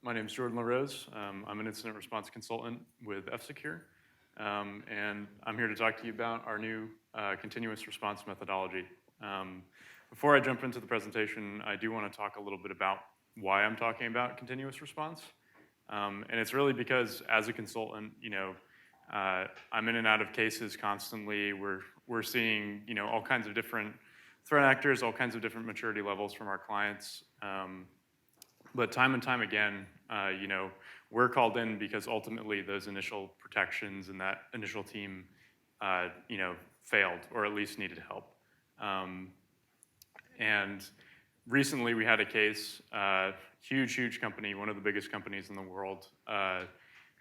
My name is Jordan Larose. I'm an incident response consultant with F-Secure, and I'm here to talk to you about our new continuous response methodology. Before I jump into the presentation, I do want to talk a little bit about why I'm talking about continuous response. And it's really because as a consultant, I'm in and out of cases constantly. We're seeing, all kinds of different threat actors, all kinds of different maturity levels from our clients. But time and time again, we're called in because ultimately those initial protections and that initial team, failed or at least needed help. And recently we had a case, huge company, one of the biggest companies in the world,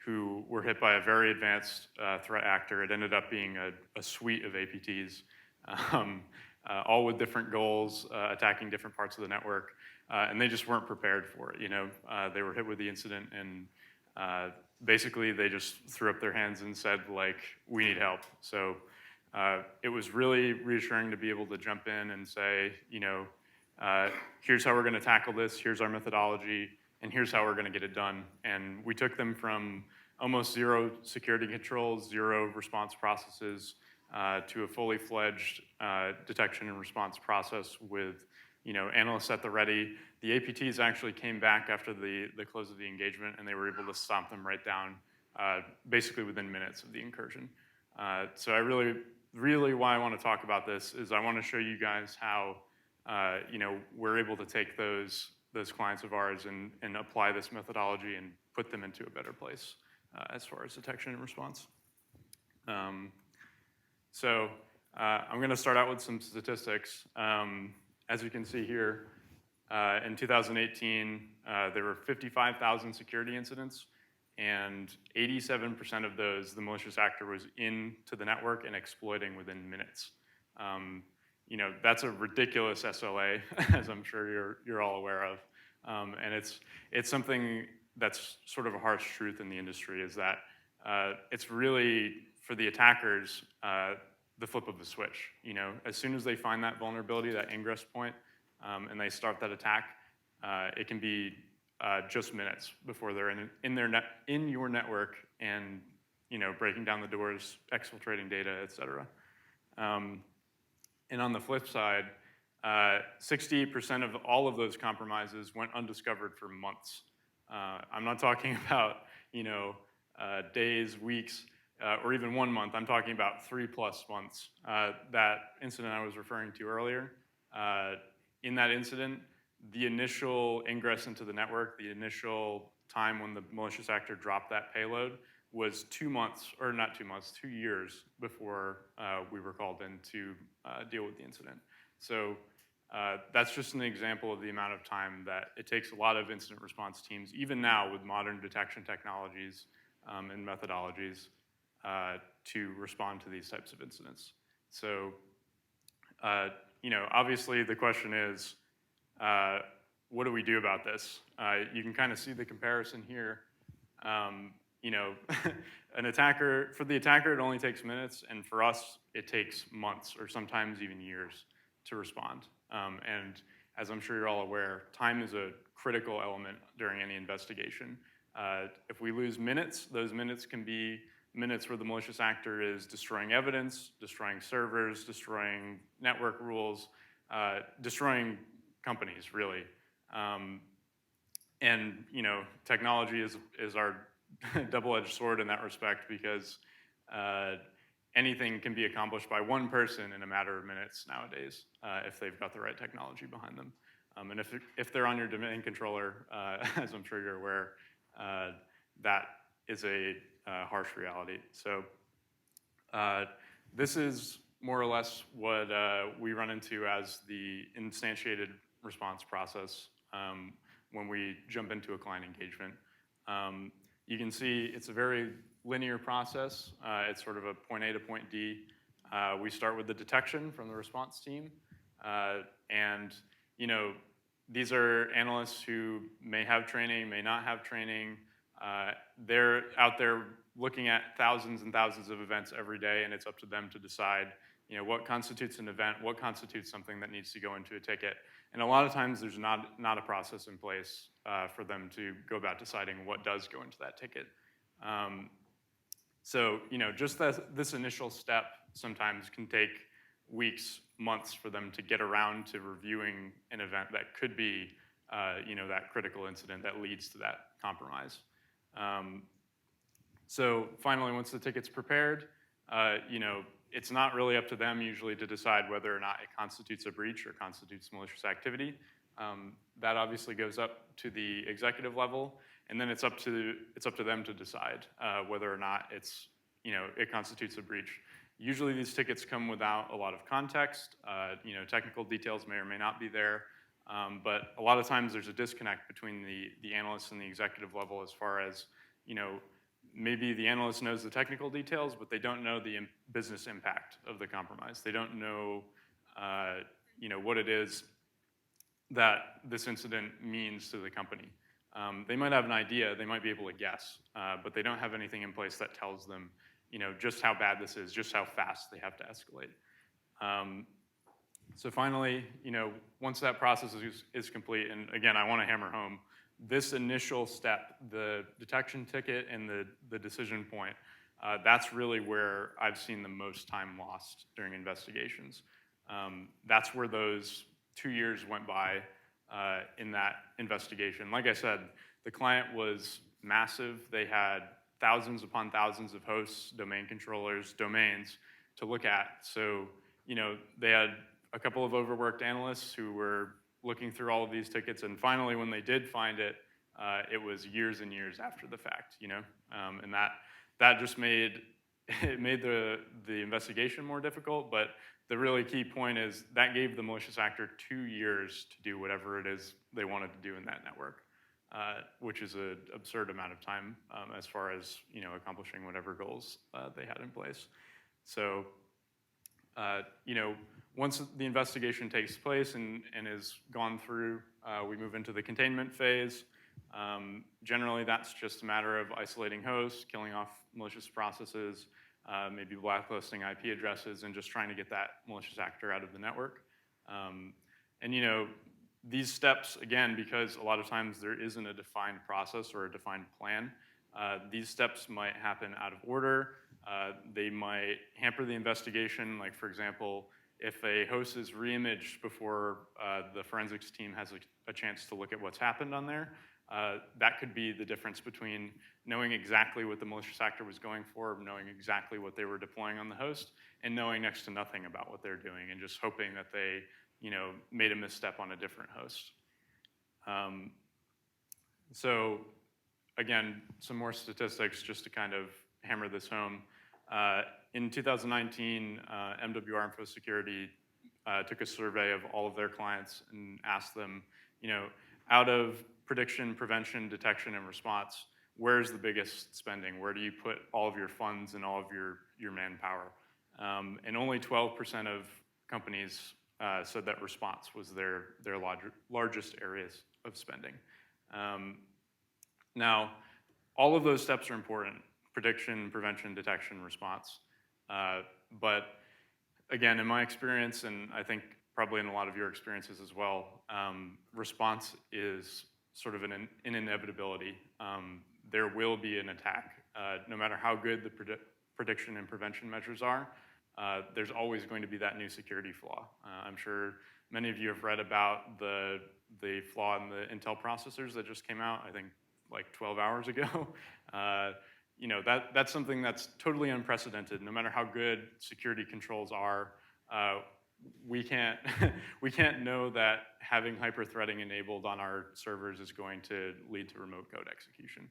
who were hit by a very advanced threat actor. It ended up being a suite of APTs, all with different goals, attacking different parts of the network. And they just weren't prepared for it. They were hit with the incident, and basically they just threw up their hands and said, we need help. So it was really reassuring to be able to jump in and say, here's how we're going to tackle this, here's our methodology, and here's how we're going to get it done. And we took them from almost zero security controls, zero response processes, to a fully fledged detection and response process with analysts at the ready. The APTs actually came back after the close of the engagement, and they were able to stomp them right down basically within minutes of the incursion. So I really why I want to talk about this is I want to show you guys how we're able to take those clients of ours and apply this methodology and put them into a better place as far as detection and response. So I'm going to start out with some statistics. As you can see here, in 2018, there were 55,000 security incidents, and 87% of those, the malicious actor was into the network and exploiting within minutes. That's a ridiculous SLA, as I'm sure you're all aware of. And it's something that's sort of a harsh truth in the industry, is that it's really, for the attackers, the flip of the switch. As soon as they find that vulnerability, that ingress point, and they start that attack, it can be just minutes before they're in your network and breaking down the doors, exfiltrating data, etc. And on the flip side, 68% of all of those compromises went undiscovered for months. I'm not talking about days, weeks, or even 1 month. I'm talking about 3+ months. That incident I was referring to earlier, in that incident, the initial ingress into the network, the initial time when the malicious actor dropped that payload was 2 months, or not 2 months, 2 years before we were called in to deal with the incident. So that's just an example of the amount of time that it takes a lot of incident response teams, even now with modern detection technologies and methodologies, to respond to these types of incidents. So, obviously the question is, what do we do about this? You can kind of see the comparison here. For the attacker, it only takes minutes, and for us, it takes months or sometimes even years to respond. And as I'm sure you're all aware, time is a critical element during any investigation. If we lose minutes, those minutes can be minutes where the malicious actor is destroying evidence, destroying servers, destroying network rules, destroying companies, really. And technology is our double-edged sword in that respect, because anything can be accomplished by one person in a matter of minutes nowadays, if they've got the right technology behind them. And if they're on your domain controller, as I'm sure you're aware, that is a harsh reality. So this is more or less what we run into as the instantiated response process when we jump into a client engagement. You can see it's a very linear process. It's sort of a point A to point D. We start with the detection from the response team. And these are analysts who may have training, may not have training. They're out there looking at thousands and thousands of events every day, and it's up to them to decide what constitutes an event, what constitutes something that needs to go into a ticket. And a lot of times there's not a process in place for them to go about deciding what does go into that ticket. So just this initial step sometimes can take weeks, months for them to get around to reviewing an event that could be that critical incident that leads to that compromise. So finally, once the ticket's prepared, it's not really up to them usually to decide whether or not it constitutes a breach or constitutes malicious activity. That obviously goes up to the executive level, and then it's up to them to decide whether or not it constitutes a breach. Usually these tickets come without a lot of context. Technical details may or may not be there, but a lot of times there's a disconnect between the analyst and the executive level as far as, maybe the analyst knows the technical details, but they don't know the business impact of the compromise. They don't know, what it is that this incident means to the company. They might have an idea, they might be able to guess, but they don't have anything in place that tells them, just how bad this is, just how fast they have to escalate. So finally, once that process is complete, and again, I want to hammer home, this initial step, the detection ticket and the decision point, that's really where I've seen the most time lost during investigations. That's where those 2 years went by in that investigation. Like I said, the client was massive. They had thousands upon thousands of hosts, domain controllers, domains to look at. So, they had a couple of overworked analysts who were looking through all of these tickets, and finally, when they did find it, it was years and years after the fact, and that just made the investigation more difficult. But the really key point is that gave the malicious actor 2 years to do whatever it is they wanted to do in that network, which is an absurd amount of time as far as accomplishing whatever goals they had in place. So, once the investigation takes place and is gone through, we move into the containment phase. Generally, that's just a matter of isolating hosts, killing off malicious processes, maybe blacklisting IP addresses, and just trying to get that malicious actor out of the network. And these steps, again, because a lot of times there isn't a defined process or a defined plan, these steps might happen out of order. They might hamper the investigation. Like, for example, if a host is reimaged before the forensics team has a chance to look at what's happened on there, that could be the difference between knowing exactly what the malicious actor was going for, knowing exactly what they were deploying on the host, and knowing next to nothing about what they're doing and just hoping that they made a misstep on a different host. So again, some more statistics just to kind of hammer this home. In 2019, MWR Info Security took a survey of all of their clients and asked them, out of prediction, prevention, detection, and response, where's the biggest spending? Where do you put all of your funds and all of your manpower? And only 12% of companies said that response was their largest areas of spending. Now, all of those steps are important: prediction, prevention, detection, response. But again, in my experience, and I think probably in a lot of your experiences as well, response is sort of an inevitability. There will be an attack. No matter how good the prediction and prevention measures are, there's always going to be that new security flaw. I'm sure many of you have read about the flaw in the Intel processors that just came out, I think, like 12 hours ago. That's something that's totally unprecedented. No matter how good security controls are, we can't know that having hyper-threading enabled on our servers is going to lead to remote code execution.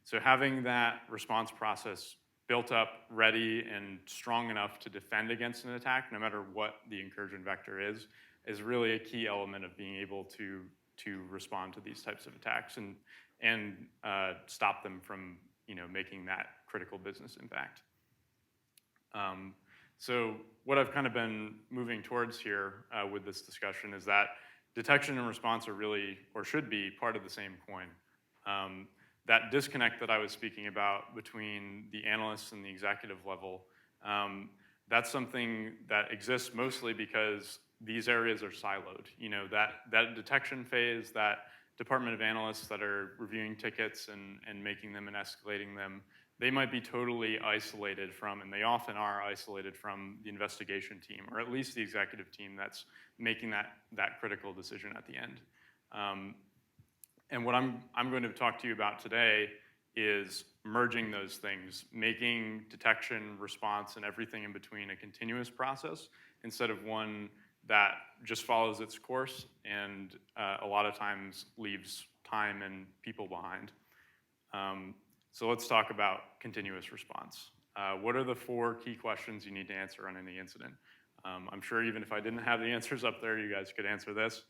So having that response process built up, ready, and strong enough to defend against an attack, no matter what the incursion vector is really a key element of being able to respond to these types of attacks and stop them from making that critical business impact. So what I've kind of been moving towards here with this discussion is that detection and response are really, or should be, part of the same coin. That disconnect that I was speaking about between the analysts and the executive level, that's something that exists mostly because these areas are siloed. That detection phase, that department of analysts that are reviewing tickets and making them and escalating them, they might be totally isolated from, and they often are isolated from, the investigation team, or at least the executive team that's making that critical decision at the end. And what I'm going to talk to you about today is merging those things, making detection, response, and everything in between a continuous process instead of one that just follows its course and a lot of times leaves time and people behind. So let's talk about continuous response. What are the 4 key questions you need to answer on any incident? I'm sure even if I didn't have the answers up there, you guys could answer this.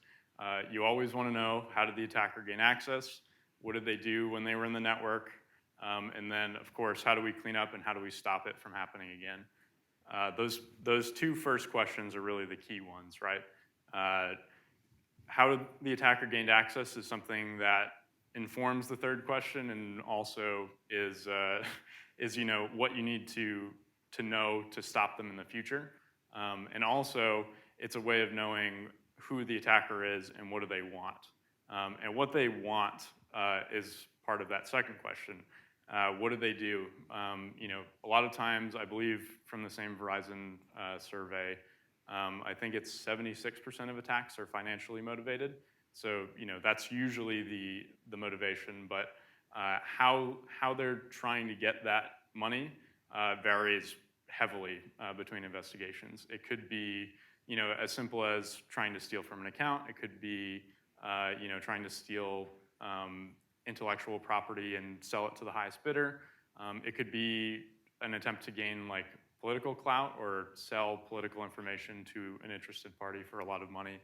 You always want to know, how did the attacker gain access? What did they do when they were in the network? And then, of course, how do we clean up and how do we stop it from happening again? Those 2 first questions are really the key ones, right? How the attacker gained access is something that informs the 3rd question, and also is what you need to know to stop them in the future. And also, it's a way of knowing who the attacker is and what do they want. And what they want is part of that 2nd question. What do they do? A lot of times, I believe from the same Verizon survey, I think it's 76% of attacks are financially motivated. So, that's usually the motivation, but how they're trying to get that money varies heavily between investigations. It could be, as simple as trying to steal from an account. It could be, trying to steal intellectual property and sell it to the highest bidder. It could be an attempt to gain political clout or sell political information to an interested party for a lot of money.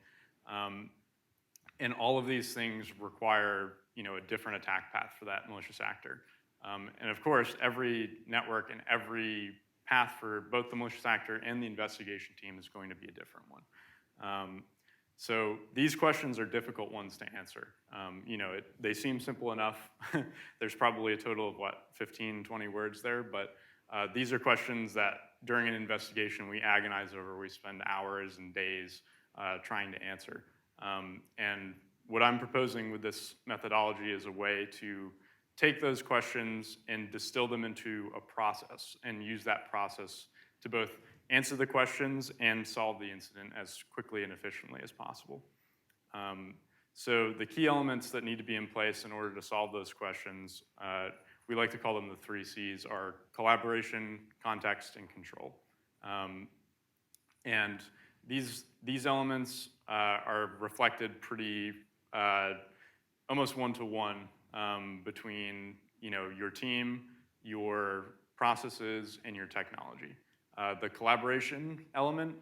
And all of these things require, a different attack path for that malicious actor. And of course, every network and every path for both the malicious actor and the investigation team is going to be a different one. So these questions are difficult ones to answer. They seem simple enough. There's probably a total of, 15, 20 words there, but these are questions that during an investigation we agonize over. We spend hours and days trying to answer. And what I'm proposing with this methodology is a way to take those questions and distill them into a process and use that process to both answer the questions and solve the incident as quickly and efficiently as possible. So the key elements that need to be in place in order to solve those questions, we like to call them the 3 C's, are collaboration, context, and control. And these elements are reflected pretty almost one-to-one between your team, your processes, and your technology. The collaboration element,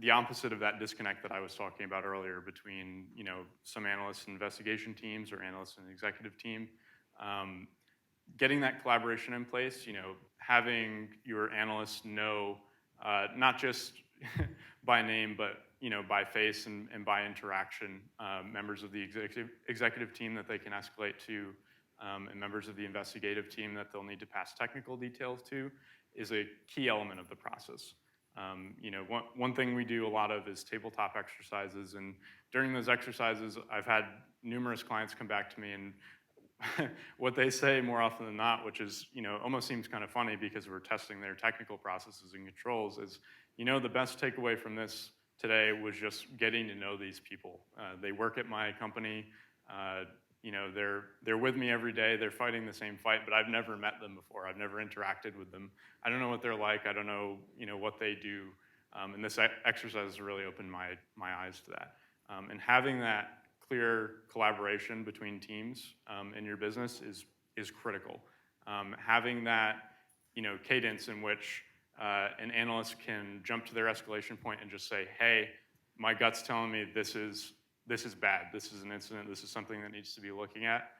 the opposite of that disconnect that I was talking about earlier between some analysts and investigation teams or analysts and executive team, getting that collaboration in place, having your analysts know not just by name, but by face and by interaction, members of the executive team that they can escalate to, and members of the investigative team that they'll need to pass technical details to, is a key element of the process. One thing we do a lot of is tabletop exercises, and during those exercises, I've had numerous clients come back to me, and what they say more often than not, which is almost seems kind of funny because we're testing their technical processes and controls, is the best takeaway from this today was just getting to know these people. They work at my company. They're with me every day. They're fighting the same fight, but I've never met them before. I've never interacted with them. I don't know what they're like. I don't know, what they do. And this exercise has really opened my eyes to that. And having that clear collaboration between teams in your business is critical. Having that, cadence in which an analyst can jump to their escalation point and just say, "Hey, my gut's telling me this is bad. This is an incident. This is something that needs to be looking at,"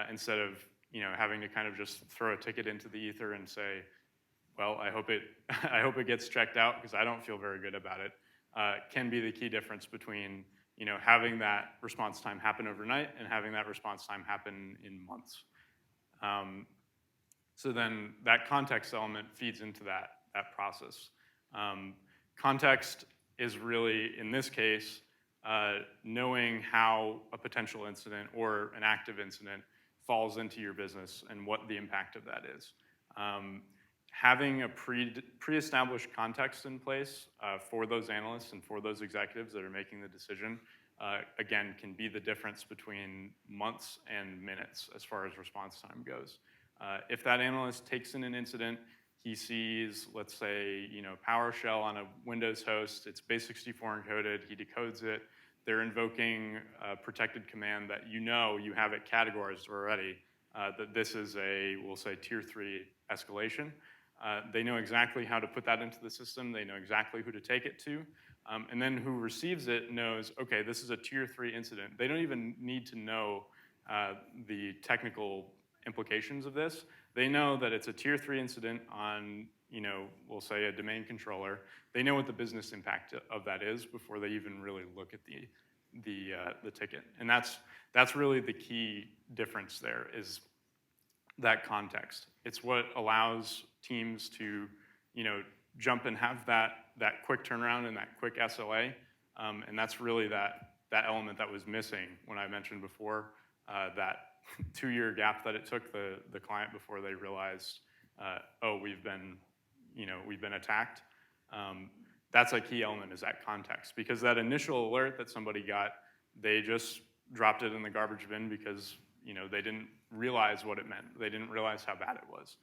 instead of having to kind of just throw a ticket into the ether and say, "Well, I hope it gets checked out because I don't feel very good about it," can be the key difference between having that response time happen overnight and having that response time happen in months. So then that context element feeds into that process. Context is really, in this case, knowing how a potential incident or an active incident falls into your business and what the impact of that is. Having a pre-established context in place for those analysts and for those executives that are making the decision, again, can be the difference between months and minutes as far as response time goes. If that analyst takes in an incident, he sees, let's say, PowerShell on a Windows host, it's base64 encoded, he decodes it, they're invoking a protected command that you have it categorized already, that this is we'll say, tier 3 escalation. They know exactly how to put that into the system, they know exactly who to take it to, and then who receives it knows, okay, this is a tier 3 incident. They don't even need to know the technical implications of this. They know that it's a tier 3 incident on, we'll say a domain controller. They know what the business impact of that is before they even really look at the ticket. And that's really the key difference there, is that context. It's what allows teams to, jump and have that quick turnaround and that quick SLA. And that's really that element that was missing when I mentioned before, that 2-year gap that it took the client before they realized, oh, we've been attacked. That's a key element, is that context, because that initial alert that somebody got, they just dropped it in the garbage bin because they didn't realize what it meant. They didn't realize how bad it was.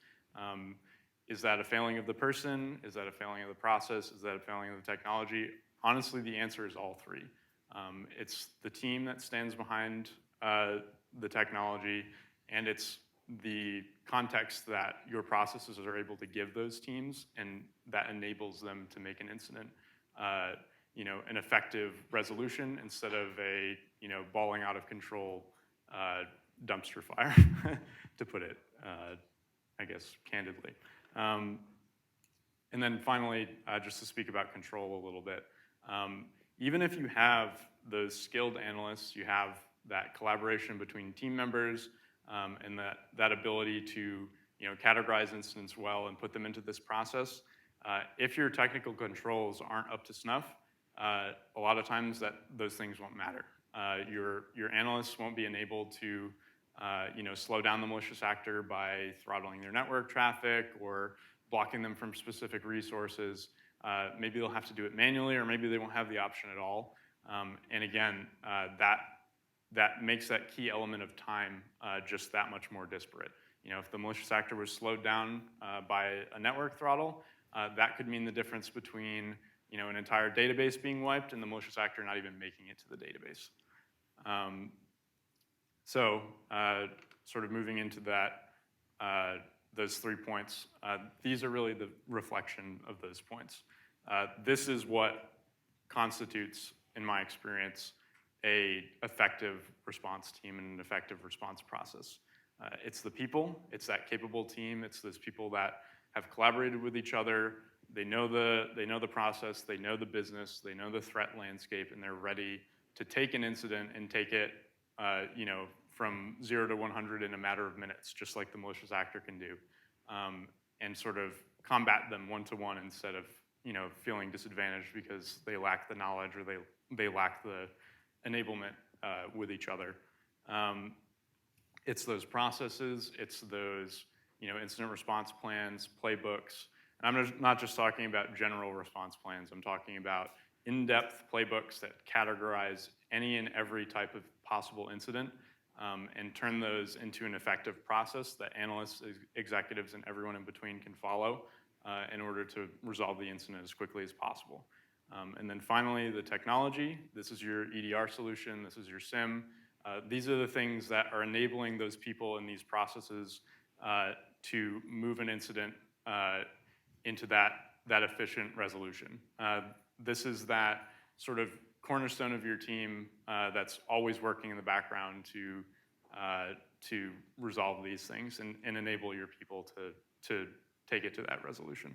Is that a failing of the person? Is that a failing of the process? Is that a failing of the technology? Honestly, the answer is all three. It's the team that stands behind the technology, and it's the context that your processes are able to give those teams, and that enables them to make an incident, an effective resolution instead of a balling out of control dumpster fire, to put it, I guess, candidly. And then finally, just to speak about control a little bit, even if you have those skilled analysts, you have that collaboration between team members, and that ability to categorize incidents well and put them into this process. If your technical controls aren't up to snuff, a lot of times those things won't matter. Your analysts won't be enabled to slow down the malicious actor by throttling their network traffic or blocking them from specific resources. Maybe they'll have to do it manually, or maybe they won't have the option at all. And again, that makes that key element of time just that much more disparate. If the malicious actor was slowed down by a network throttle, that could mean the difference between an entire database being wiped and the malicious actor not even making it to the database. So sort of moving into those 3 points, these are really the reflection of those points. This is what constitutes, in my experience, an effective response team and an effective response process. It's the people, it's that capable team, it's those people that have collaborated with each other, they know the process, they know the business, they know the threat landscape, and they're ready to take an incident and take it from 0 to 100 in a matter of minutes, just like the malicious actor can do, and sort of combat them one-to-one instead of feeling disadvantaged because they lack the knowledge or they lack the enablement with each other. It's those processes, it's those incident response plans, playbooks. And I'm not just talking about general response plans, I'm talking about in-depth playbooks that categorize any and every type of possible incident, and turn those into an effective process that analysts, executives, and everyone in between can follow in order to resolve the incident as quickly as possible. And then finally, the technology. This is your EDR solution, this is your SIM. These are the things that are enabling those people in these processes to move an incident into that efficient resolution. This is that sort of cornerstone of your team that's always working in the background to resolve these things and enable your people to take it to that resolution.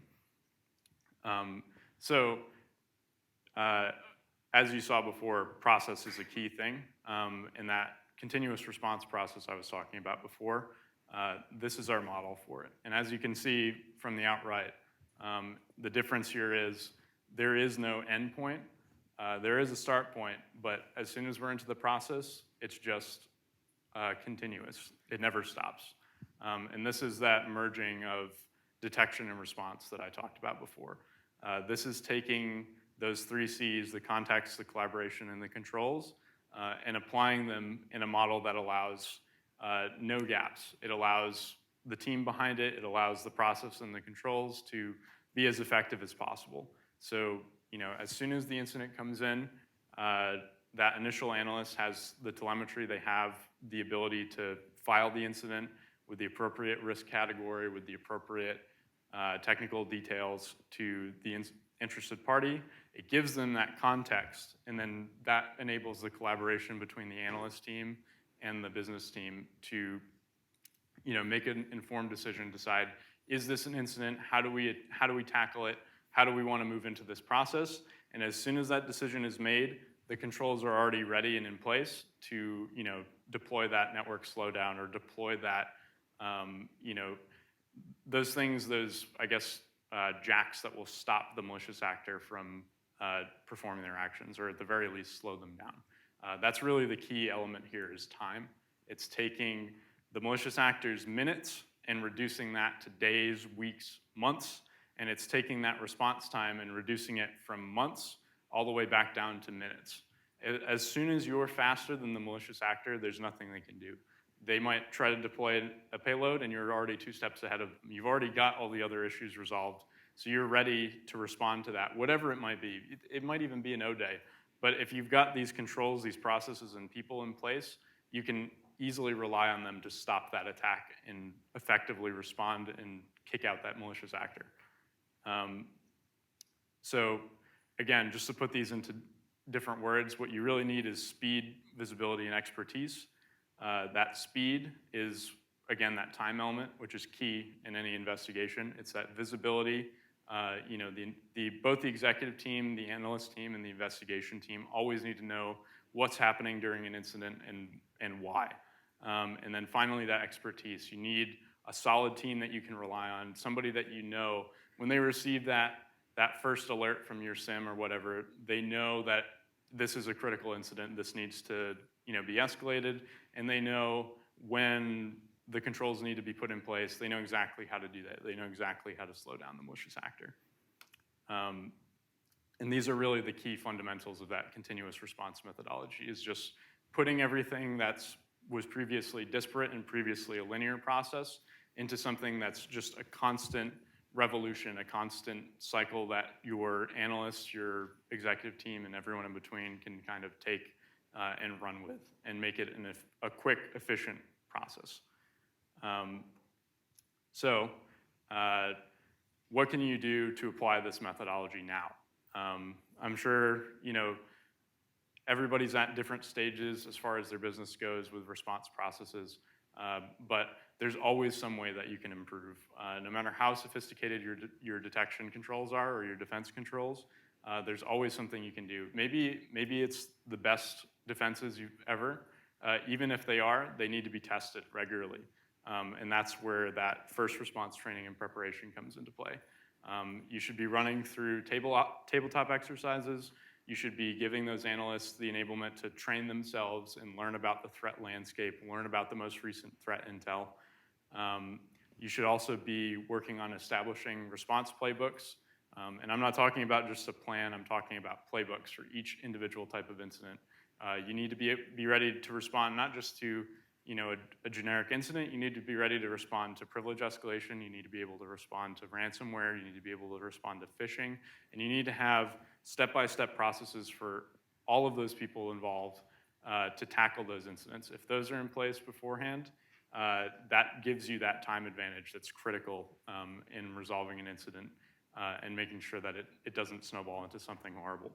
As you saw before, process is a key thing, and that continuous response process I was talking about before, this is our model for it. And as you can see from the outright, the difference here is there is no end point. There is a start point, but as soon as we're into the process, it's just continuous. It never stops. And this is that merging of detection and response that I talked about before. This is taking those 3 C's, the context, the collaboration, and the controls, and applying them in a model that allows no gaps. It allows the team behind it, it allows the process and the controls to be as effective as possible. So, as soon as the incident comes in, that initial analyst has the telemetry, they have the ability to file the incident with the appropriate risk category, with the appropriate technical details to the interested party. It gives them that context, and then that enables the collaboration between the analyst team and the business team to make an informed decision, decide, is this an incident? How do we tackle it? How do we want to move into this process? And as soon as that decision is made, the controls are already ready and in place to deploy that network slowdown or deploy that those things, jacks that will stop the malicious actor from performing their actions, or at the very least slow them down. That's really the key element here is time. It's taking the malicious actor's minutes and reducing that to days, weeks, months, and it's taking that response time and reducing it from months all the way back down to minutes. As soon as you're faster than the malicious actor, there's nothing they can do. They might try to deploy a payload and you're already 2 steps ahead of them. You've already got all the other issues resolved, so you're ready to respond to that, whatever it might be. It might even be an O-day, but if you've got these controls, these processes and people in place, you can easily rely on them to stop that attack and effectively respond and kick out that malicious actor. So again, just to put these into different words, what you really need is speed, visibility, and expertise. That speed is, again, that time element, which is key in any investigation. It's that visibility. Both the executive team, the analyst team, and the investigation team always need to know what's happening during an incident and why. And then finally, that expertise. You need a solid team that you can rely on, somebody that when they receive that first alert from your SIM or whatever, they know that this is a critical incident, this needs to be escalated, and they know when the controls need to be put in place. They know exactly how to do that. They know exactly how to slow down the malicious actor. And these are really the key fundamentals of that continuous response methodology, is just putting everything that was previously disparate and previously a linear process into something that's just a constant revolution, a constant cycle that your analysts, your executive team, and everyone in between can kind of take and run with and make it a quick, efficient process. What can you do to apply this methodology now? I'm sure everybody's at different stages as far as their business goes with response processes, but there's always some way that you can improve. No matter how sophisticated your detection controls are or your defense controls, there's always something you can do. Maybe it's the best defenses you've ever. Even if they are, they need to be tested regularly. And that's where that first response training and preparation comes into play. You should be running through tabletop exercises. You should be giving those analysts the enablement to train themselves and learn about the threat landscape, learn about the most recent threat intel. You should also be working on establishing response playbooks. And I'm not talking about just a plan, I'm talking about playbooks for each individual type of incident. You need to be ready to respond not just to a generic incident. You need to be ready to respond to privilege escalation. You need to be able to respond to ransomware. You need to be able to respond to phishing. And you need to have step-by-step processes for all of those people involved to tackle those incidents. If those are in place beforehand, that gives you that time advantage that's critical in resolving an incident and making sure that it doesn't snowball into something horrible.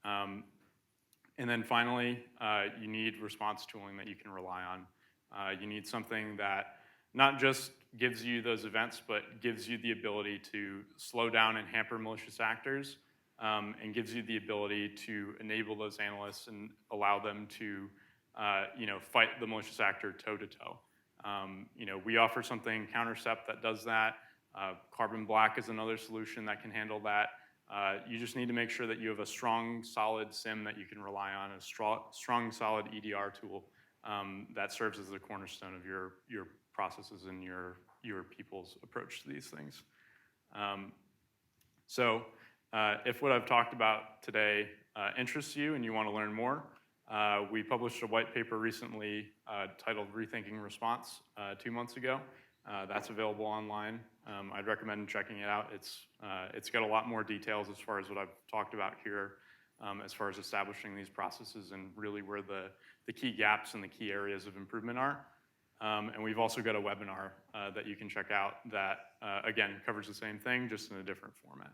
And then finally, you need response tooling that you can rely on. You need something that not just gives you those events, but gives you the ability to slow down and hamper malicious actors, and gives you the ability to enable those analysts and allow them to fight the malicious actor toe-to-toe. We offer something, Countercept, that does that. Carbon Black is another solution that can handle that. You just need to make sure that you have a strong, solid SIM that you can rely on, a strong, solid EDR tool that serves as the cornerstone of your processes and your people's approach to these things. If what I've talked about today interests you and you want to learn more, we published a white paper recently titled Rethinking Response 2 months ago. That's available online. I'd recommend checking it out. It's got a lot more details as far as what I've talked about here, as far as establishing these processes and really where the key gaps and the key areas of improvement are. And we've also got a webinar that you can check out that, again, covers the same thing, just in a different format.